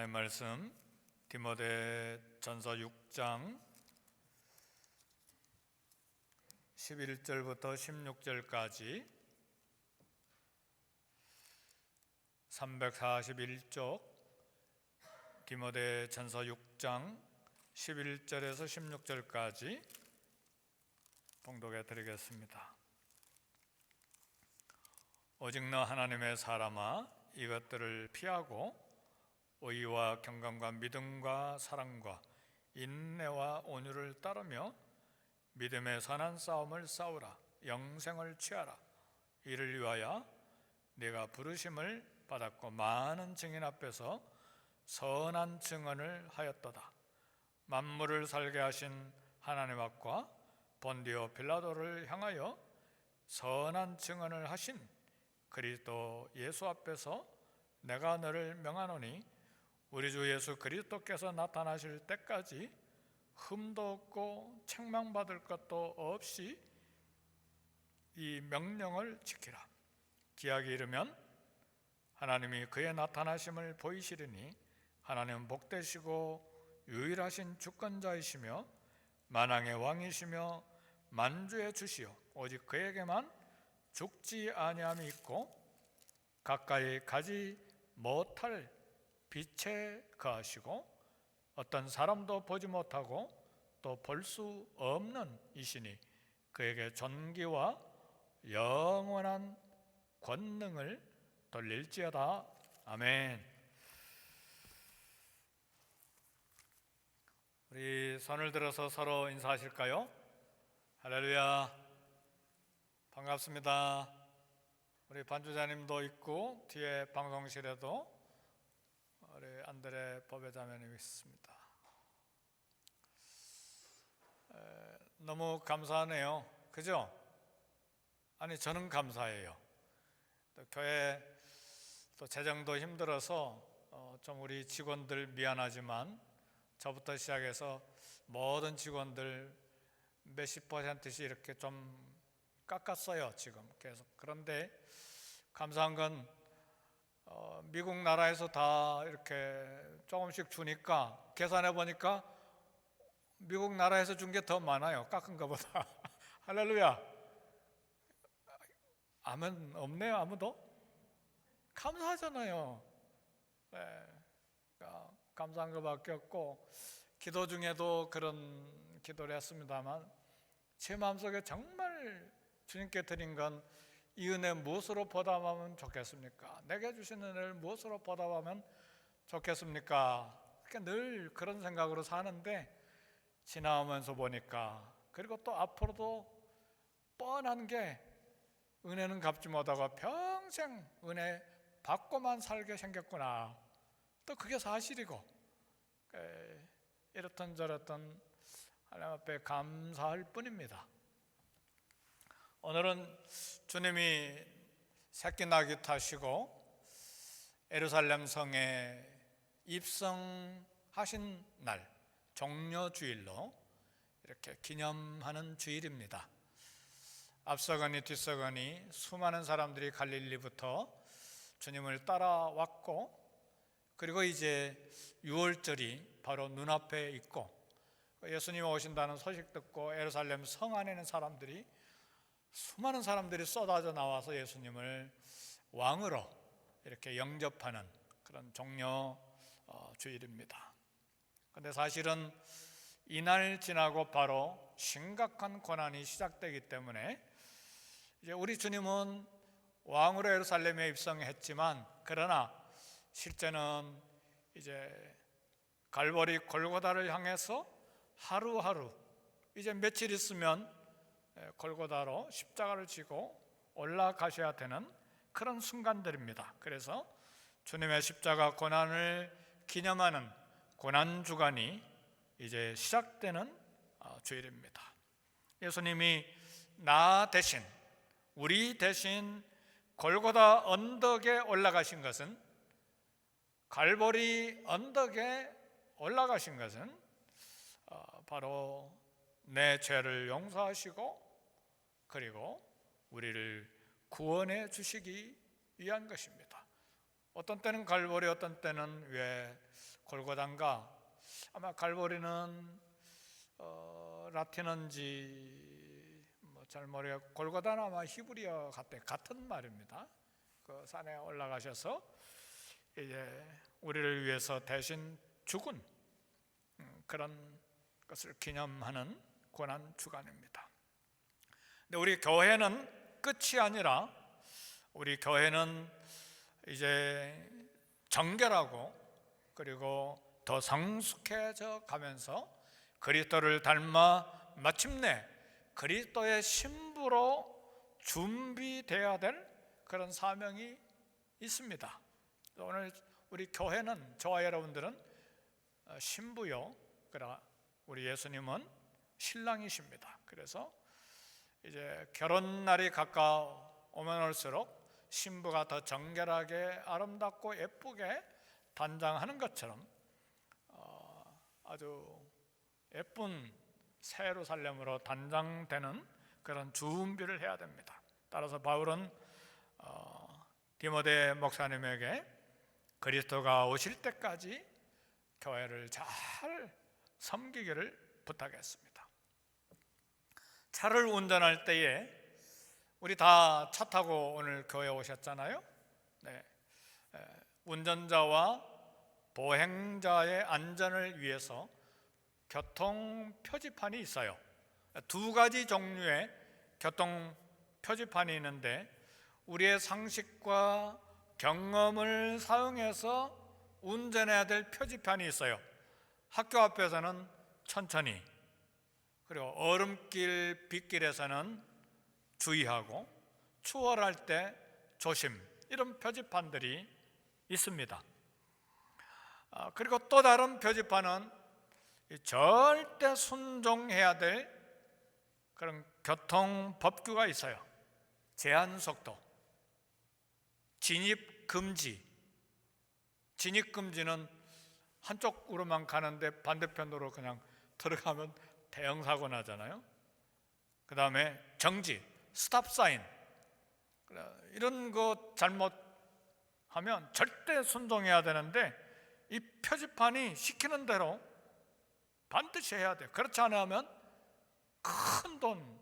하나님의 말씀 디모데전서 6장 11절부터 16절까지 341쪽 디모데전서 6장 11절에서 16절까지 봉독해 드리겠습니다. 오직 너 하나님의 사람아, 이것들을 피하고 의와 경건과 믿음과 사랑과 인내와 온유를 따르며 믿음의 선한 싸움을 싸우라. 영생을 취하라. 이를 위하여 네가 부르심을 받았고 많은 증인 앞에서 선한 증언을 하였도다. 만물을 살게 하신 하나님 앞과 본디오 빌라도를 향하여 선한 증언을 하신 그리스도 예수 앞에서 내가 너를 명하노니 우리 주 예수 그리스도께서 나타나실 때까지 흠도 없고 책망받을 것도 없이 이 명령을 지키라. 기약이 이르면 하나님이 그의 나타나심을 보이시리니 하나님은 복되시고 유일하신 주권자이시며 만왕의 왕이시며 만주의 주시요 오직 그에게만 죽지 아니함이 있고 가까이 가지 못할 빛에 거하시고 어떤 사람도 보지 못하고 또 볼 수 없는 이시니 그에게 존귀와 영원한 권능을 돌릴지어다. 아멘. 우리 손을 들어서 서로 인사하실까요? 할렐루야. 반갑습니다. 우리 반주자님도 있고 뒤에 방송실에도 우리 안드레 법회자매님이 있습니다. 너무 감사하네요. 그죠? 아니 저는 감사해요. 또 교회 또 재정도 힘들어서 좀 우리 직원들 미안하지만 저부터 시작해서 모든 직원들 몇십 %씩 이렇게 좀 깎았어요 지금 계속. 그런데 감사한 건 미국 나라에서 다 이렇게 조금씩 주니까 계산해 보니까 미국 나라에서 준 게 더 많아요, 깎은 것보다. 할렐루야. 아멘. 없네요 아무도? 감사하잖아요. 네, 그러니까 감사한 것밖에 없고 기도 중에도 그런 기도를 했습니다만 제 마음속에 정말 주님께 드린 건 이 은혜 무엇으로 보답하면 좋겠습니까? 내게 주신 은혜를 무엇으로 보답하면 좋겠습니까? 그러니까 늘 그런 생각으로 사는데 지나오면서 보니까, 그리고 또 앞으로도 뻔한 게 은혜는 갚지 못하고 평생 은혜 받고만 살게 생겼구나. 또 그게 사실이고 이렇던 저렇던 하나님 앞에 감사할 뿐입니다. 오늘은 주님이 새끼 나귀 타시고 예루살렘 성에 입성하신 날 종려주일로 이렇게 기념하는 주일입니다. 앞서거니 뒤서거니 수많은 사람들이 갈릴리부터 주님을 따라왔고, 그리고 이제 유월절이 바로 눈앞에 있고 예수님이 오신다는 소식 듣고 예루살렘 성 안에 있는 사람들이, 수많은 사람들이 쏟아져 나와서 예수님을 왕으로 이렇게 영접하는 그런 종려 주일입니다. 그런데 사실은 이날 지나고 바로 심각한 고난이 시작되기 때문에 이제 우리 주님은 왕으로 예루살렘에 입성했지만, 그러나 실제는 이제 갈보리 골고다를 향해서 하루하루 이제 며칠 있으면 골고다로 십자가를 지고 올라가셔야 되는 그런 순간들입니다. 그래서 주님의 십자가 고난을 기념하는 고난주간이 이제 시작되는 주일입니다. 예수님이 나 대신, 우리 대신 골고다 언덕에 올라가신 것은, 갈보리 언덕에 올라가신 것은 바로 내 죄를 용서하시고 그리고 우리를 구원해 주시기 위한 것입니다. 어떤 때는 갈보리, 어떤 때는 왜 골고단가. 아마 갈보리는 라틴어인지 잘 모르겠고, 골고다는 아마 히브리어 같은 말입니다. 그 산에 올라가셔서 이제 우리를 위해서 대신 죽은 그런 것을 기념하는 고난 주간입니다. 근데 우리 교회는 끝이 아니라, 우리 교회는 이제 정결하고 그리고 더 성숙해져 가면서 그리스도를 닮아 마침내 그리스도의 신부로 준비되어야 될 그런 사명이 있습니다. 오늘 우리 교회는, 저와 여러분들은 신부요, 그러나 우리 예수님은 신랑이십니다. 그래서 이제 결혼 날이 가까우면 올수록 신부가 더 정결하게 아름답고 예쁘게 단장하는 것처럼 아주 예쁜 새 예루살렘으로 단장되는 그런 준비를 해야 됩니다. 따라서 바울은 디모데 목사님에게 그리스도가 오실 때까지 교회를 잘 섬기기를 부탁했습니다. 차를 운전할 때에 우리 다 차 타고 오늘 교회에 오셨잖아요. 네. 운전자와 보행자의 안전을 위해서 교통 표지판이 있어요. 두 가지 종류의 교통 표지판이 있는데, 우리의 상식과 경험을 사용해서 운전해야 될 표지판이 있어요. 학교 앞에서는 천천히, 그리고 얼음길, 빗길에서는 주의하고, 추월할 때 조심, 이런 표지판들이 있습니다. 그리고 또 다른 표지판은 절대 순종해야 될 그런 교통 법규가 있어요. 제한 속도, 진입 금지. 진입 금지는 한쪽으로만 가는데 반대편으로 그냥 들어가면 대형 사고 나잖아요. 그 다음에 정지, 스탑 사인, 이런 거 잘못하면 절대 순종해야 되는데, 이 표지판이 시키는 대로 반드시 해야 돼요. 그렇지 않으면 큰 돈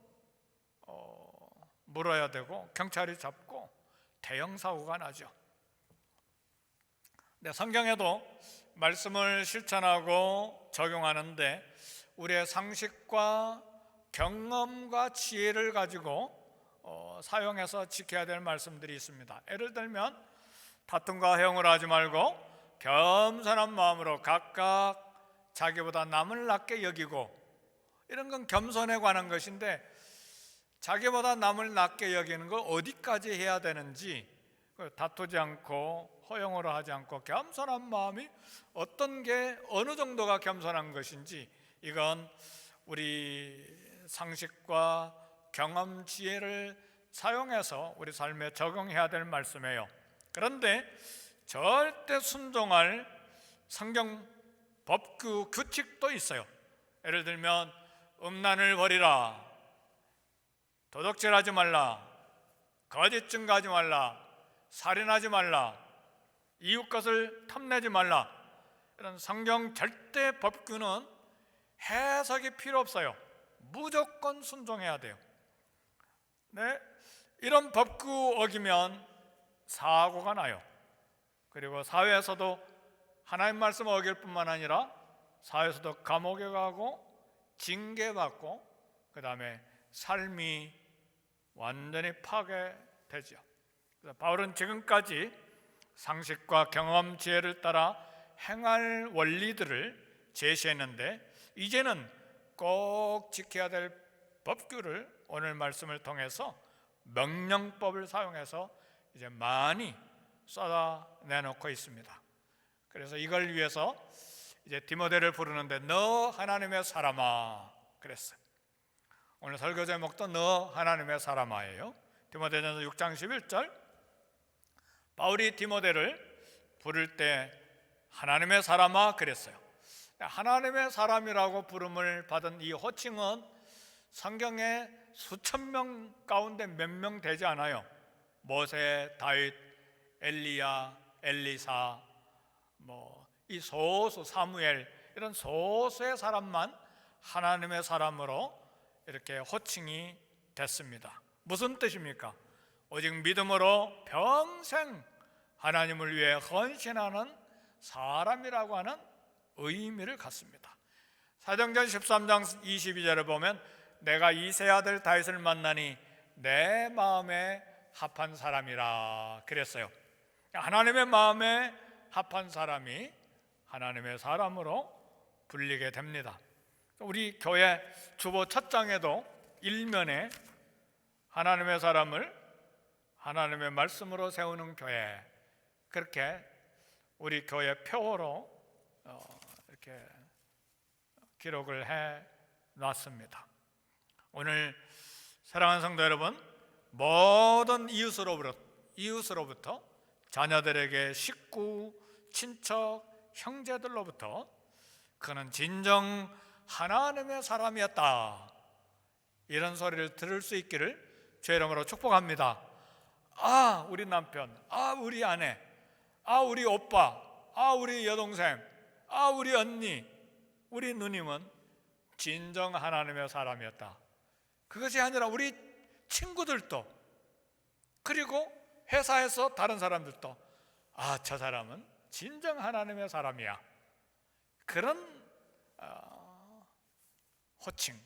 물어야 되고 경찰이 잡고 대형 사고가 나죠. 네, 성경에도 말씀을 실천하고 적용하는데 우리의 상식과 경험과 지혜를 가지고 사용해서 지켜야 될 말씀들이 있습니다. 예를 들면 다툼과 해용을 하지 말고 겸손한 마음으로 각각 자기보다 남을 낮게 여기고, 이런 건 겸손에 관한 것인데, 자기보다 남을 낮게 여기는 걸 어디까지 해야 되는지, 다투지 않고 허용으로 하지 않고 겸손한 마음이 어떤 게 어느 정도가 겸손한 것인지, 이건 우리 상식과 경험 지혜를 사용해서 우리 삶에 적용해야 될 말씀이에요. 그런데 절대 순종할 성경 법규 규칙도 있어요. 예를 들면 음란을 버리라, 도둑질하지 말라, 거짓 증거하지 말라, 살인하지 말라, 이웃 것을 탐내지 말라, 이런 성경 절대 법규는 해석이 필요 없어요. 무조건 순종해야 돼요. 네, 이런 법규 어기면 사고가 나요. 그리고 사회에서도 하나님 말씀 어길 뿐만 아니라 사회에서도 감옥에 가고 징계받고, 그 다음에 삶이 완전히 파괴되죠. 그래서 바울은 지금까지 상식과 경험 지혜를 따라 행할 원리들을 제시했는데, 이제는 꼭 지켜야 될 법규를 오늘 말씀을 통해서 명령법을 사용해서 이제 많이 쏟아내놓고 있습니다. 그래서 이걸 위해서 이제 디모데를 부르는데 너 하나님의 사람아 그랬어요. 오늘 설교 제목도 너 하나님의 사람아예요. 디모데전서 6장 11절, 바울이 디모데를 부를 때 하나님의 사람아 그랬어요. 하나님의 사람이라고 부름을 받은 이 호칭은 성경에 수천 명 가운데 몇 명 되지 않아요. 모세, 다윗, 엘리야, 엘리사, 이 소수 사무엘, 이런 소수의 사람만 하나님의 사람으로 이렇게 호칭이 됐습니다. 무슨 뜻입니까? 오직 믿음으로 평생 하나님을 위해 헌신하는 사람이라고 하는 의미를 갖습니다. 사도행전 13장 22절을 보면 내가 이세 아들 다윗을 만나니 내 마음에 합한 사람이라 그랬어요. 하나님의 마음에 합한 사람이 하나님의 사람으로 불리게 됩니다. 우리 교회 주보 첫 장에도 일면에 하나님의 사람을 하나님의 말씀으로 세우는 교회, 그렇게 우리 교회 표어로 이렇게 기록을 해 놨습니다. 오늘 사랑하는 성도 여러분, 모든 이웃으로부터 자녀들에게 식구, 친척, 형제들로부터 그는 진정 하나님의 사람이었다, 이런 소리를 들을 수 있기를 주의 이름으로 축복합니다. 아, 우리 남편, 아, 우리 아내, 아, 우리 오빠, 아, 우리 여동생, 아, 우리 언니, 우리 누님은 진정 하나님의 사람이었다. 그것이 아니라 우리 친구들도, 그리고 회사에서 다른 사람들도, 아, 저 사람은 진정 하나님의 사람이야, 그런 호칭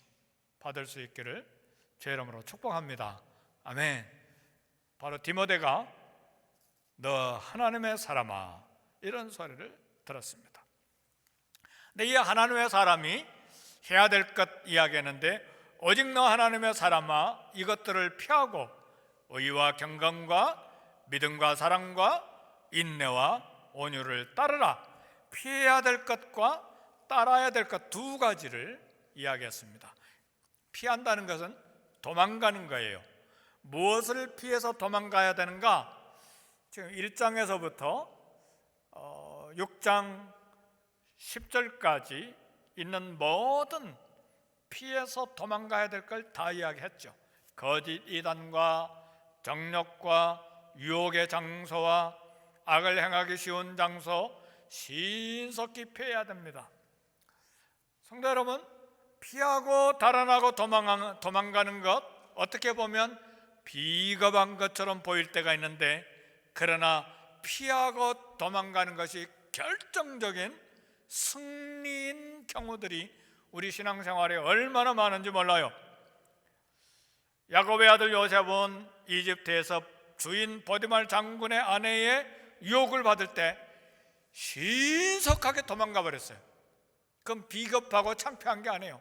받을 수 있기를 제 이름으로 축복합니다. 아멘. 바로 디모데가 너 하나님의 사람아, 이런 소리를 들었습니다. 근데 이 하나님의 사람이 해야 될 것 이야기했는데, 오직 너 하나님의 사람아, 이것들을 피하고 의와 경건과 믿음과 사랑과 인내와 온유를 따르라. 피해야 될 것과 따라야 될 것 두 가지를 이야기했습니다. 피한다는 것은 도망가는 거예요. 무엇을 피해서 도망가야 되는가? 지금 1장에서부터 6장 10절까지 있는 모든 피해서 도망가야 될 걸 다 이야기했죠. 거짓 이단과 정욕과 유혹의 장소와 악을 행하기 쉬운 장소 신속히 피해야 됩니다. 성도 여러분, 피하고 달아나고 도망가는 것, 어떻게 보면 비겁한 것처럼 보일 때가 있는데, 그러나 피하고 도망가는 것이 결정적인 승리인 경우들이 우리 신앙생활에 얼마나 많은지 몰라요. 야곱의 아들 요셉은 이집트에서 주인 보디말 장군의 아내의 유혹을 받을 때 신속하게 도망가 버렸어요. 그건 비겁하고 창피한 게 아니에요.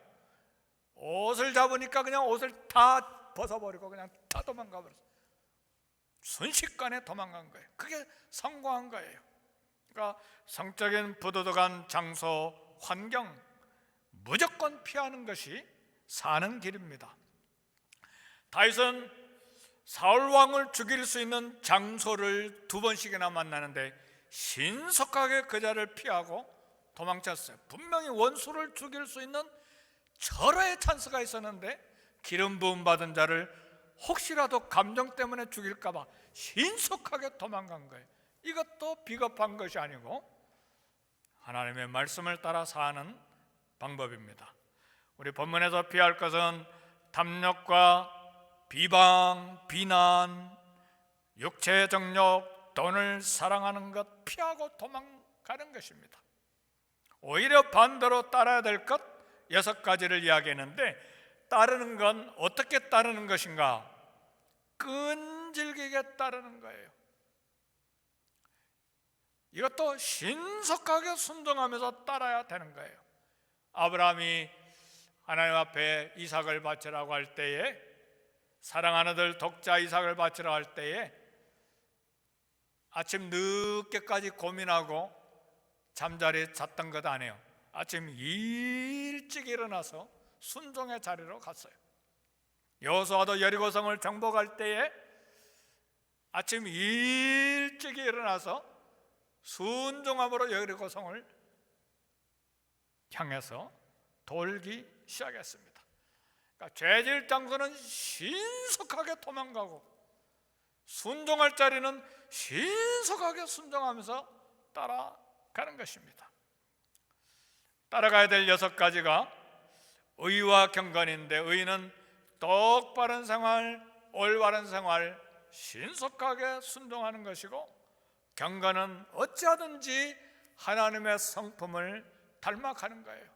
옷을 잡으니까 그냥 옷을 다 벗어버리고 그냥 다 도망가 버렸어요. 순식간에 도망간 거예요. 그게 성공한 거예요. 그러니까 성적인 부도덕한 장소, 환경 무조건 피하는 것이 사는 길입니다. 다윗은 사울 왕을 죽일 수 있는 장소를 2번씩이나 만나는데 신속하게 그 자를 피하고 도망쳤어요. 분명히 원수를 죽일 수 있는 절호의 찬스가 있었는데 기름 부음 받은 자를 혹시라도 감정 때문에 죽일까 봐 신속하게 도망간 거예요. 이것도 비겁한 것이 아니고 하나님의 말씀을 따라 사는 방법입니다. 우리 본문에서 피할 것은 탐욕과 비방, 비난, 육체의 정욕, 돈을 사랑하는 것 피하고 도망가는 것입니다. 오히려 반대로 따라야 될 것 6가지를 이야기했는데, 따르는 건 어떻게 따르는 것인가? 끈질기게 따르는 거예요. 이것도 신속하게 순종하면서 따라야 되는 거예요. 아브라함이 하나님 앞에 이삭을 바치라고 할 때에, 사랑하는 아들 독자 이삭을 바치라고 할 때에 아침 늦게까지 고민하고 잠자리에 잤던 것 아니에요. 아침 일찍 일어나서 순종의 자리로 갔어요. 여호수아도 여리고성을 정복할 때에 아침 일찍 일어나서 순종함으로 여리고성을 향해서 돌기 시작했습니다. 그러니까 죄질 장소는 신속하게 도망가고 순종할 자리는 신속하게 순종하면서 따라가는 것입니다. 따라가야 될 6가지가 의와 경건인데, 의는 똑바른 생활, 올바른 생활, 신속하게 순종하는 것이고, 경건은 어찌하든지 하나님의 성품을 닮아가는 거예요.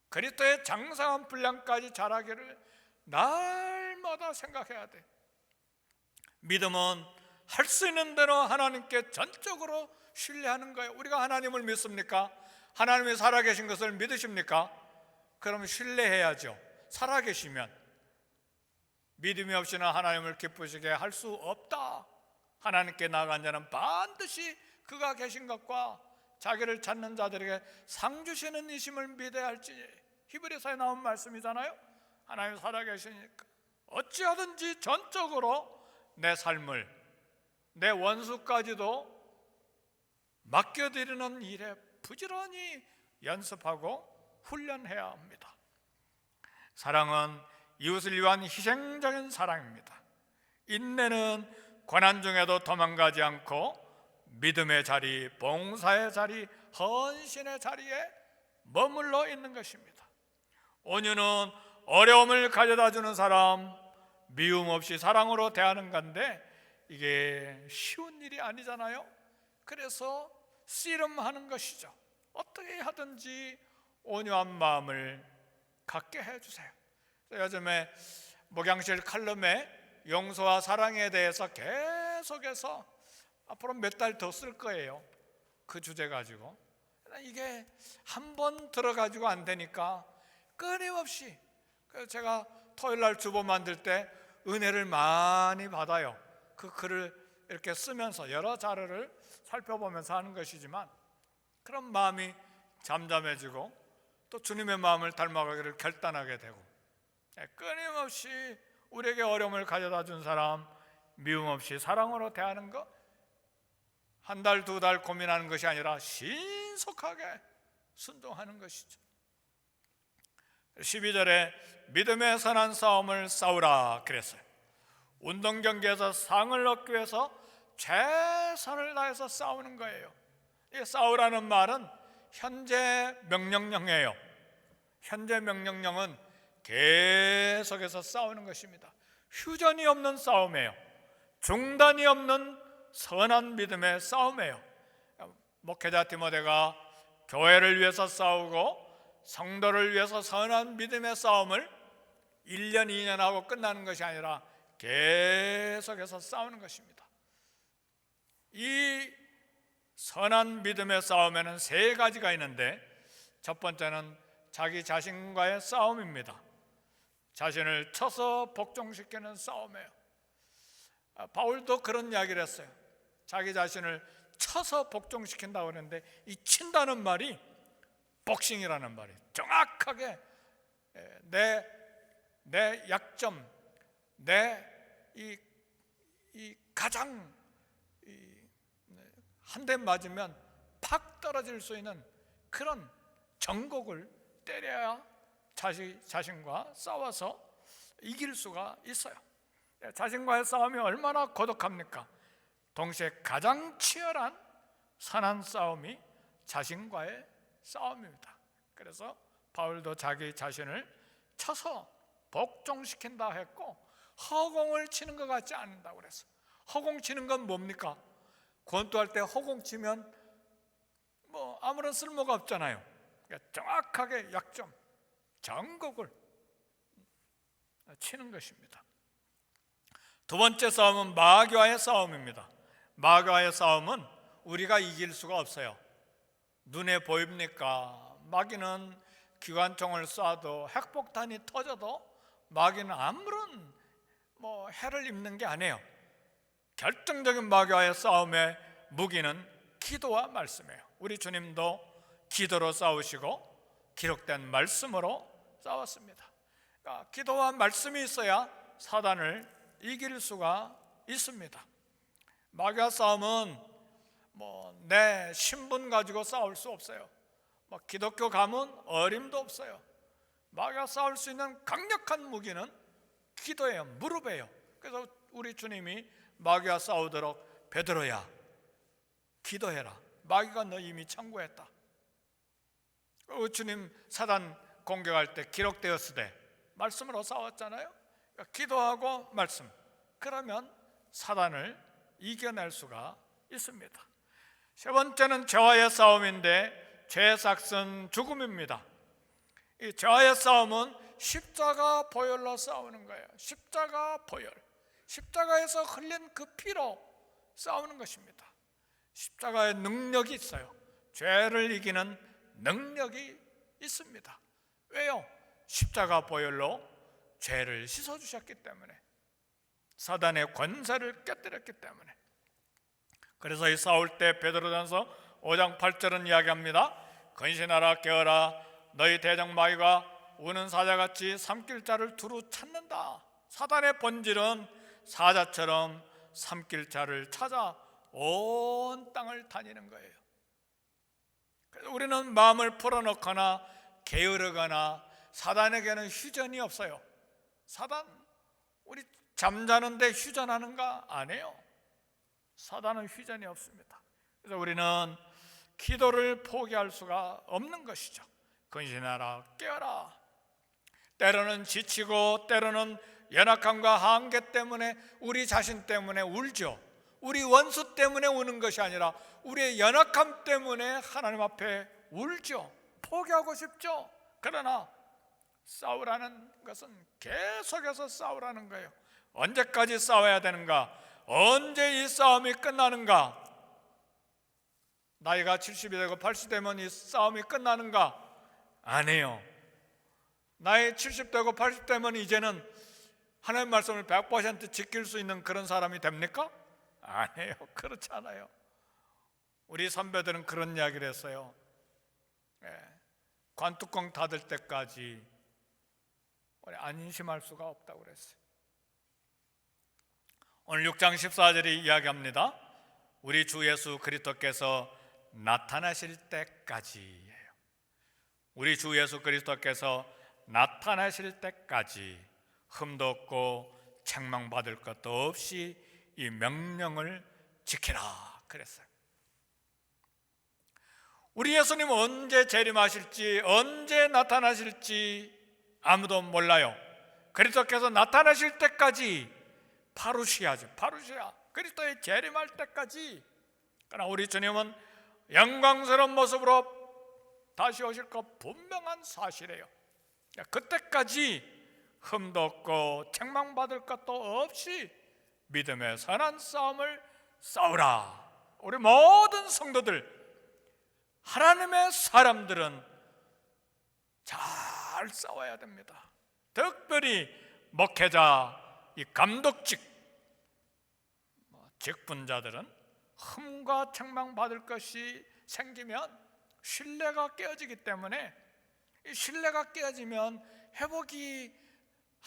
그리스도의 장성한 분량까지 자라기를 날마다 생각해야 돼. 믿음은 할 수 있는 대로 하나님께 전적으로 신뢰하는 거예요. 우리가 하나님을 믿습니까? 하나님이 살아계신 것을 믿으십니까? 그럼 신뢰해야죠. 살아계시면. 믿음이 없이는 하나님을 기쁘시게 할 수 없다. 하나님께 나아간 자는 반드시 그가 계신 것과 자기를 찾는 자들에게 상 주시는 이심을 믿어야 할지, 히브리서에 나온 말씀이잖아요. 하나님 살아계시니까 어찌하든지 전적으로 내 삶을, 내 원수까지도 맡겨드리는 일에 부지런히 연습하고 훈련해야 합니다. 사랑은 이웃을 위한 희생적인 사랑입니다. 인내는 고난 중에도 도망가지 않고 믿음의 자리, 봉사의 자리, 헌신의 자리에 머물러 있는 것입니다. 온유는 어려움을 가져다 주는 사람, 미움 없이 사랑으로 대하는 건데 이게 쉬운 일이 아니잖아요. 그래서 씨름하는 것이죠. 어떻게 하든지 온유한 마음을 갖게 해주세요. 요즘에 목양실 칼럼에 용서와 사랑에 대해서 계속해서 앞으로 몇 달 더 쓸 거예요. 그 주제 가지고. 이게 한 번 들어가지고 안 되니까 끊임없이, 제가 토요일날 주보 만들 때 은혜를 많이 받아요. 그 글을 이렇게 쓰면서 여러 자료를 살펴보면서 하는 것이지만, 그런 마음이 잠잠해지고 또 주님의 마음을 닮아가기를 결단하게 되고, 끊임없이 우리에게 어려움을 가져다 준 사람 미움 없이 사랑으로 대하는 것, 한 달, 2달 고민하는 것이 아니라 신속하게 순종하는 것이죠. 12절에 믿음의 선한 싸움을 싸우라 그랬어요. 운동 경기에서 상을 얻기 위해서 최선을 다해서 싸우는 거예요. 이 싸우라는 말은 현재 명령형이에요. 현재 명령형은 계속해서 싸우는 것입니다. 휴전이 없는 싸움이에요. 중단이 없는 선한 믿음의 싸움이에요. 목회자 디모데가 교회를 위해서 싸우고 성도를 위해서 선한 믿음의 싸움을 1년, 2년 하고 끝나는 것이 아니라 계속해서 싸우는 것입니다. 이 선한 믿음의 싸움에는 3가지가 있는데, 첫 번째는 자기 자신과의 싸움입니다. 자신을 쳐서 복종시키는 싸움이에요. 바울도 그런 이야기를 했어요. 자기 자신을 쳐서 복종시킨다고 그러는데, 이 친다는 말이 복싱이라는 말이에요. 정확하게 내 약점, 내 이 가장 한 대 맞으면 팍 떨어질 수 있는 그런 정곡을 때려야 자신과 싸워서 이길 수가 있어요. 자신과의 싸움이 얼마나 고독합니까? 동시에 가장 치열한 선한 싸움이 자신과의 싸움입니다. 그래서 바울도 자기 자신을 쳐서 복종시킨다 했고, 허공을 치는 것 같지 않는다고 그랬어요. 허공 치는 건 뭡니까? 권투할 때 허공 치면 아무런 쓸모가 없잖아요. 그러니까 정확하게 약점, 정곡을 치는 것입니다. 두 번째 싸움은 마귀와의 싸움입니다. 마귀와의 싸움은 우리가 이길 수가 없어요. 눈에 보입니까? 마귀는 기관총을 쏴도, 핵폭탄이 터져도 마귀는 아무런 해를 입는 게 아니에요. 결정적인 마귀와의 싸움의 무기는 기도와 말씀이에요. 우리 주님도 기도로 싸우시고 기록된 말씀으로 싸웠습니다. 그러니까 기도와 말씀이 있어야 사단을 이길 수가 있습니다. 마귀와 싸움은 내 신분 가지고 싸울 수 없어요. 기독교 가문 어림도 없어요. 마귀와 싸울 수 있는 강력한 무기는 기도예요. 무릎이에요. 그래서 우리 주님이 마귀와 싸우도록 베드로야 기도해라. 마귀가 너 이미 청구했다. 주님 사단 공격할 때 기록되었으되 말씀으로 싸웠잖아요. 그러니까 기도하고 말씀, 그러면 사단을 이겨낼 수가 있습니다. 세 번째는 죄와의 싸움인데 죄의 삭은 죽음입니다. 이 죄와의 싸움은 십자가 보혈로 싸우는 거예요. 십자가 보혈, 십자가에서 흘린 그 피로 싸우는 것입니다. 십자가의 능력이 있어요. 죄를 이기는 능력이 있습니다. 왜요? 십자가 보혈로 죄를 씻어주셨기 때문에, 사단의 권세를 깨뜨렸기 때문에. 그래서 이 싸울 때 베드로전서 5장 8절은 이야기합니다. 근신하라 깨어라 너희 대적 마귀가 우는 사자같이 삼킬 자를 두루 찾는다. 사단의 본질은 사자처럼 삼킬 자를 찾아 온 땅을 다니는 거예요. 그래서 우리는 마음을 풀어놓거나 게으르거나 사단에게는 휴전이 없어요. 사단, 우리 잠자는데 휴전하는가? 안 해요. 사단은 휴전이 없습니다. 그래서 우리는 기도를 포기할 수가 없는 것이죠. 근신하라 깨어라. 때로는 지치고 때로는 연약함과 한계 때문에, 우리 자신 때문에 울죠. 우리 원수 때문에 우는 것이 아니라 우리의 연약함 때문에 하나님 앞에 울죠. 포기하고 싶죠. 그러나 싸우라는 것은 계속해서 싸우라는 거예요. 언제까지 싸워야 되는가? 언제 이 싸움이 끝나는가? 나이가 70이 되고 80이 되면 이 싸움이 끝나는가? 아니에요. 나이 70 되고 80 되면 이제는 하나님 말씀을 100% 지킬 수 있는 그런 사람이 됩니까? 아니에요. 그렇지 않아요. 우리 선배들은 그런 이야기를 했어요. 관뚜껑 닫을 때까지 안심할 수가 없다고 그랬어요. 오늘 6장 14절이 이야기합니다. 우리 주 예수 그리스도께서 나타나실 때까지예요. 우리 주 예수 그리스도께서 나타나실 때까지 흠도 없고 책망받을 것도 없이 이 명령을 지키라 그랬어요. 우리 예수님 언제 재림하실지, 언제 나타나실지 아무도 몰라요. 그리스도께서 나타나실 때까지 파루시아죠. 파루시아, 그리스도의 재림할 때까지. 그러나 우리 주님은 영광스러운 모습으로 다시 오실 것 분명한 사실이에요. 그때까지 흠도 없고 책망받을 것도 없이 믿음의 선한 싸움을 싸우라. 우리 모든 성도들, 하나님의 사람들은 잘 싸워야 됩니다. 특별히 목회자, 이 감독직 직분자들은 흠과 책망받을 것이 생기면 신뢰가 깨어지기 때문에, 이 신뢰가 깨어지면 회복이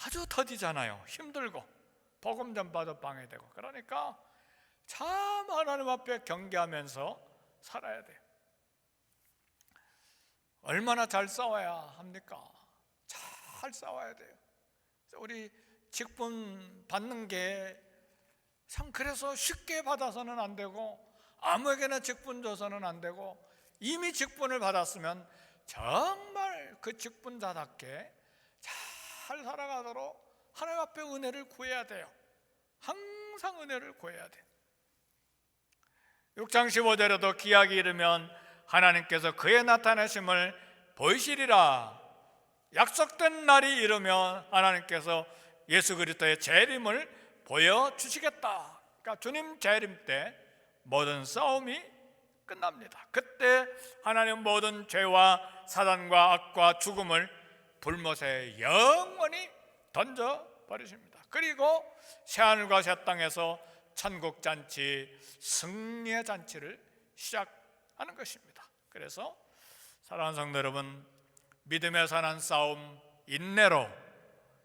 아주 더디잖아요. 힘들고 복음 전파도 방해되고. 그러니까 참 하나님 앞에 경계하면서 살아야 돼요. 얼마나 잘 싸워야 합니까? 잘 싸워야 돼요. 우리 직분 받는 게 참 그래서 쉽게 받아서는 안 되고, 아무에게나 직분 줘서는 안 되고, 이미 직분을 받았으면 정말 그 직분자답게 잘 살아가도록 하나님 앞에 은혜를 구해야 돼요. 항상 은혜를 구해야 돼요. 6장 15절에도 기약이 이르면 하나님께서 그의 나타나심을 보이시리라. 약속된 날이 이르면 하나님께서 예수 그리스도의 재림을 보여주시겠다. 그러니까 주님 재림 때 모든 싸움이 끝납니다. 그때 하나님 모든 죄와 사단과 악과 죽음을 불못에 영원히 던져버리십니다. 그리고 새하늘과 새 땅에서 천국잔치, 승리의 잔치를 시작하는 것입니다. 그래서 사랑하는 성도 여러분, 믿음의 선한 싸움, 인내로,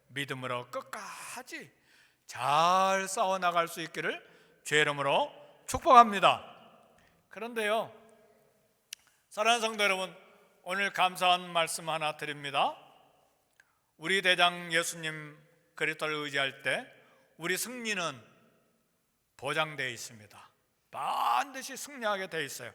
믿음으로 끝까지 잘 싸워나갈 수 있기를 주의 이름으로 축복합니다. 그런데요, 사랑하는 성도 여러분, 오늘 감사한 말씀 하나 드립니다. 우리 대장 예수님 그리스도를 의지할 때 우리 승리는 보장되어 있습니다. 반드시 승리하게 되어 있어요.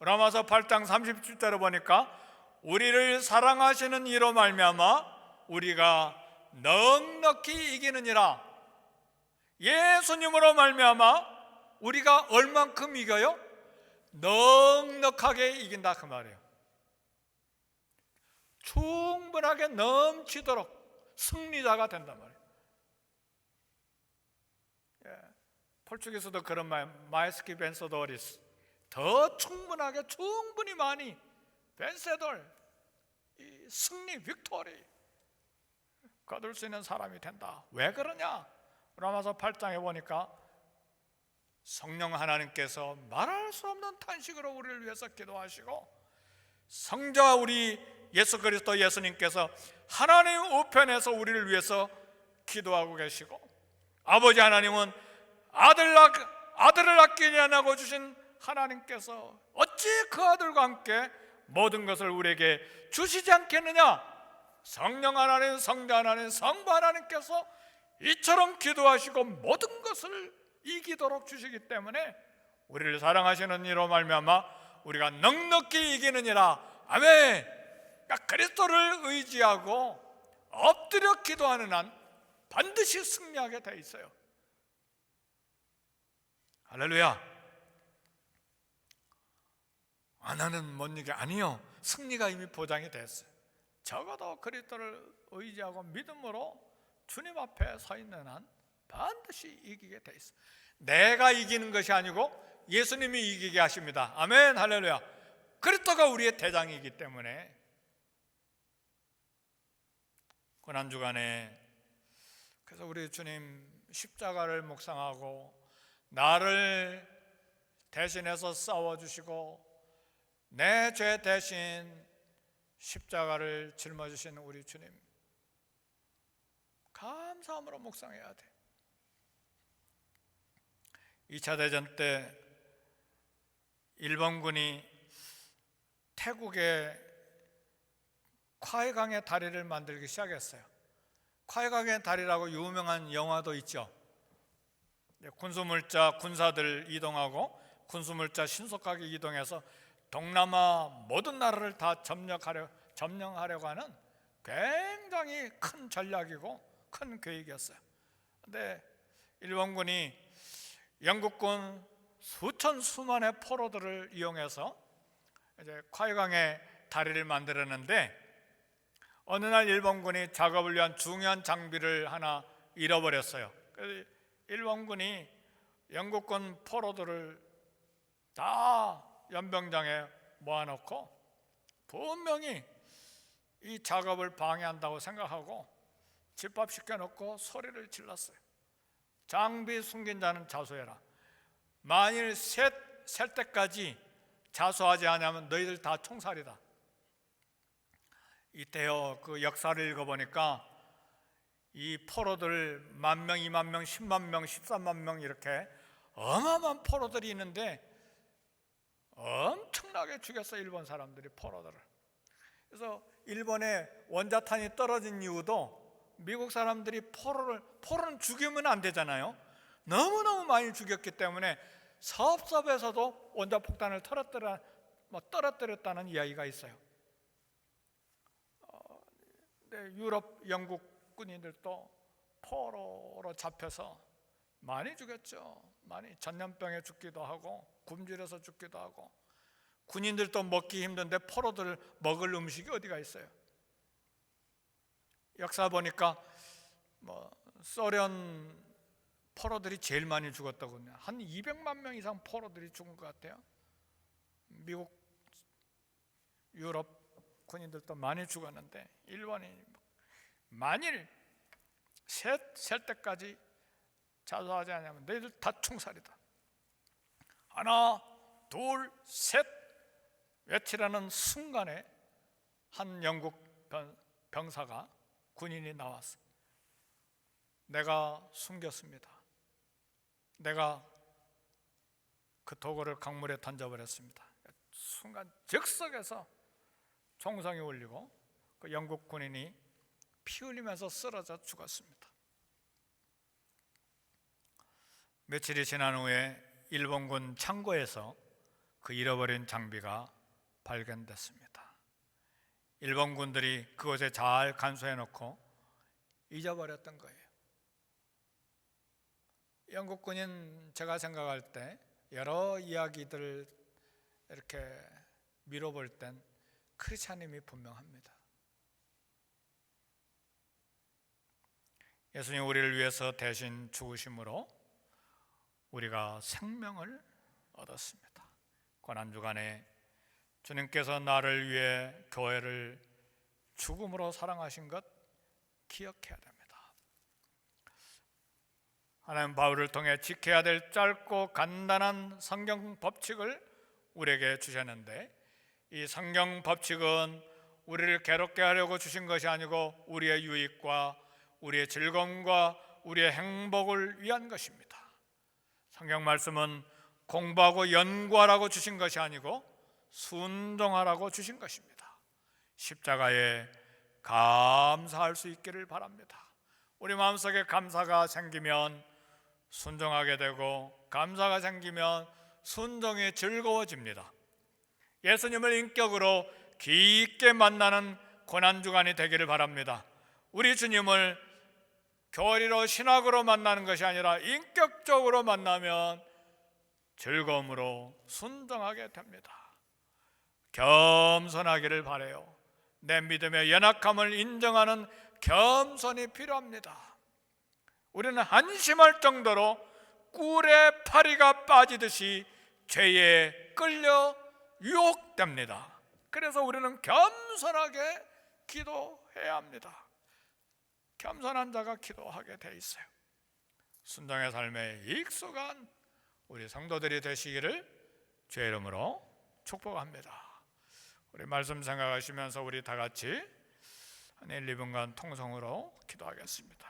로마서 8장 37절을 보니까 우리를 사랑하시는 이로 말미암아 우리가 넉넉히 이기느니라. 예수님으로 말미암아 우리가 얼만큼 이겨요? 넉넉하게 이긴다 그 말이에요. 충분하게 넘치도록 승리자가 된단 말이에요. 포르투기스도 그런 말, 마이스키 벤서도리스, 더 충분하게 충분히 많이 벤세돌, 이 승리 빅토리 거둘 수 있는 사람이 된다. 왜 그러냐? 로마서 8장에 보니까 성령 하나님께서 말할 수 없는 탄식으로 우리를 위해서 기도하시고, 성자 우리 예수 그리스도 예수님께서 하나님 우편에서 우리를 위해서 기도하고 계시고, 아버지 하나님은 아들을 아끼지 않고 주신 하나님께서 어찌 그 아들과 함께 모든 것을 우리에게 주시지 않겠느냐? 성령 하나님, 성자 하나님, 성부 하나님께서 이처럼 기도하시고 모든 것을 이기도록 주시기 때문에 우리를 사랑하시는 이로 말미암아 우리가 넉넉히 이기느니라. 아멘. 그러니까 그리스도를 의지하고 엎드려 기도하는 한 반드시 승리하게 돼 있어요. 할렐루야. 나는 못 이겨. 아니요, 승리가 이미 보장이 됐어요. 적어도 그리스도를 의지하고 믿음으로 주님 앞에 서 있는 한 반드시 이기게 돼 있어요. 내가 이기는 것이 아니고 예수님이 이기게 하십니다. 아멘. 할렐루야. 그리스도가 우리의 대장이기 때문에 고난주간에 그래서 우리 주님 십자가를 묵상하고 나를 대신해서 싸워주시고 내 죄 대신 십자가를 짊어지신 우리 주님 감사함으로 묵상해야 돼. 2차 대전 때 일본군이 태국의 콰이강의 다리를 만들기 시작했어요. 콰이강의 다리라고 유명한 영화도 있죠. 군수물자 군사들 이동하고 군수물자 신속하게 이동해서 동남아 모든 나라를 다 점령하려고 하는 굉장히 큰 전략이고 큰 계획이었어요. 그런데 일본군이 영국군 수만의 포로들을 이용해서 이제 콰이강의 다리를 만들었는데, 어느 날 일본군이 작업을 위한 중요한 장비를 하나 잃어버렸어요. 그래서 일본군이 영국군 포로들을 다 연병장에 모아놓고 분명히 이 작업을 방해한다고 생각하고 집합시켜 놓고 소리를 질렀어요. 장비 숨긴 자는 자수해라. 만일 셀 때까지 자수하지 않으면 너희들 다 총살이다. 이때요, 그 역사를 읽어보니까 이 포로들 10,000명, 20,000명, 10만 명, 13만 명 이렇게 어마어마한 포로들이 있는데 엄청나게 죽였어요. 일본 사람들이 포로들을. 그래서 일본의 원자탄이 떨어진 이유도 미국 사람들이 포로는 죽이면 안 되잖아요. 너무너무 많이 죽였기 때문에 섭섭해서도 원자폭탄을 떨어뜨렸다는 이야기가 있어요. 유럽 영국 군인들도 포로로 잡혀서 많이 죽였죠. 많이 전염병에 죽기도 하고 굶주려서 죽기도 하고, 군인들도 먹기 힘든데 포로들 먹을 음식이 어디가 있어요. 역사 보니까 소련 포로들이 제일 많이 죽었다고, 한 200만 명 이상 포로들이 죽은 것 같아요. 미국, 유럽 군인들도 많이 죽었는데 일본이 만일 셀 때까지 자수하지 않으면 너희들 다 총살이다. 하나, 둘, 셋 외치라는 순간에 한 영국 병사가, 군인이 나왔어. 내가 숨겼습니다. 내가 그 도구를 강물에 던져버렸습니다. 순간 즉석에서 총성이 울리고 그 영국 군인이 피 흘리면서 쓰러져 죽었습니다. 며칠이 지난 후에 일본군 창고에서 그 잃어버린 장비가 발견됐습니다. 일본군들이 그곳에 잘 간수해 놓고 잊어버렸던 거예요. 영국군인 제가 생각할 때 여러 이야기들을 이렇게 미뤄볼 땐 그렇지 않음이 분명합니다. 예수님 우리를 위해서 대신 죽으심으로 우리가 생명을 얻었습니다. 고난주간에 주님께서 나를 위해 교회를 죽음으로 사랑하신 것 기억해야 됩니다. 하나님 바울을 통해 지켜야 될 짧고 간단한 성경 법칙을 우리에게 주셨는데, 이 성경 법칙은 우리를 괴롭게 하려고 주신 것이 아니고 우리의 유익과 우리의 즐거움과 우리의 행복을 위한 것입니다. 성경 말씀은 공부하고 연구하라고 주신 것이 아니고 순종하라고 주신 것입니다. 십자가에 감사할 수 있기를 바랍니다. 우리 마음속에 감사가 생기면 순종하게 되고, 감사가 생기면 순종이 즐거워집니다. 예수님을 인격으로 깊게 만나는 고난주간이 되기를 바랍니다. 우리 주님을 교리로 신학으로 만나는 것이 아니라 인격적으로 만나면 즐거움으로 순종하게 됩니다. 겸손하기를 바라요. 내 믿음의 연약함을 인정하는 겸손이 필요합니다. 우리는 한심할 정도로 꿀에 파리가 빠지듯이 죄에 끌려 유혹됩니다. 그래서 우리는 겸손하게 기도해야 합니다. 겸손한 자가 기도하게 돼 있어요. 순종의 삶에 익숙한 우리 성도들이 되시기를 주의 이름으로 축복합니다. 우리 말씀 생각하시면서 우리 다 같이 한 1, 2분간 통성으로 기도하겠습니다.